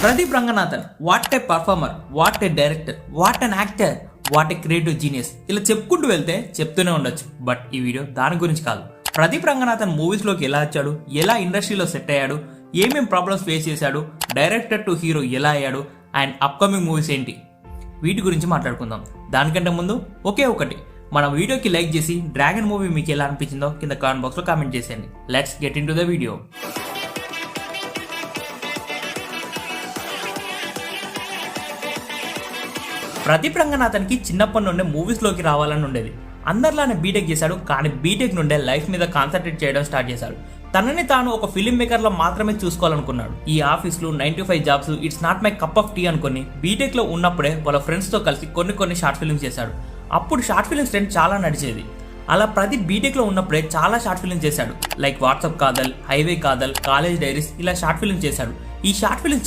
Pradeep Ranganathan what a performer, what a director, what an actor, what a creative genius. ఇలా చెప్పుకుంటూ వెళ్తే చెప్తూనే ఉండొచ్చు. బట్ ఈ వీడియో దాని గురించి కాదు. ప్రదీప్ రంగనాథన్ మూవీస్లోకి ఎలా వచ్చాడు, ఎలా ఇండస్ట్రీలో సెట్ అయ్యాడు, ఏమేం ప్రాబ్లమ్స్ ఫేస్ చేశాడు, డైరెక్టర్ టు హీరో ఎలా అయ్యాడు, అండ్ అప్కమింగ్ మూవీస్ ఏంటి, వీటి గురించి మాట్లాడుకుందాం. దానికంటే ముందు ఒకే ఒకటి, మన వీడియోకి లైక్ చేసి డ్రాగన్ మూవీ మీకు ఎలా అనిపించిందో కింద కామెంట్ బాక్స్లో కామెంట్ చేసేయండి. Let's get into the video. Pradeep రంగనాథన్కి చిన్నప్పటి నుండే మూవీస్లోకి రావాలని ఉండేది. అందరిలానే బీటెక్ చేశాడు, కానీ బీటెక్ నుండే లైఫ్ మీద కాన్సన్ట్రేట్ చేయడం స్టార్ట్ చేశాడు. తనని తాను ఒక ఫిలిం మేకర్లో మాత్రమే చూసుకోవాలనుకున్నాడు. ఈ ఆఫీస్లు 9 to 5 jobs it's not my cup of tea అనుకుని బీటెక్లో ఉన్నప్పుడే వాళ్ళ ఫ్రెండ్స్తో కలిసి కొన్ని షార్ట్ ఫిల్మ్స్ చేశాడు. అప్పుడు షార్ట్ ఫిల్మ్స్ ట్రెండ్ చాలా నడిచేది. అలా ప్రదీప్ బీటెక్లో ఉన్నప్పుడే చాలా షార్ట్ ఫిల్మ్స్ చేశాడు. Like WhatsApp Kadhal, highway Kadhal, college diaries, ఇలా షార్ట్ ఫిల్మ్స్ చేశాడు. ఈ షార్ట్ ఫిల్మ్స్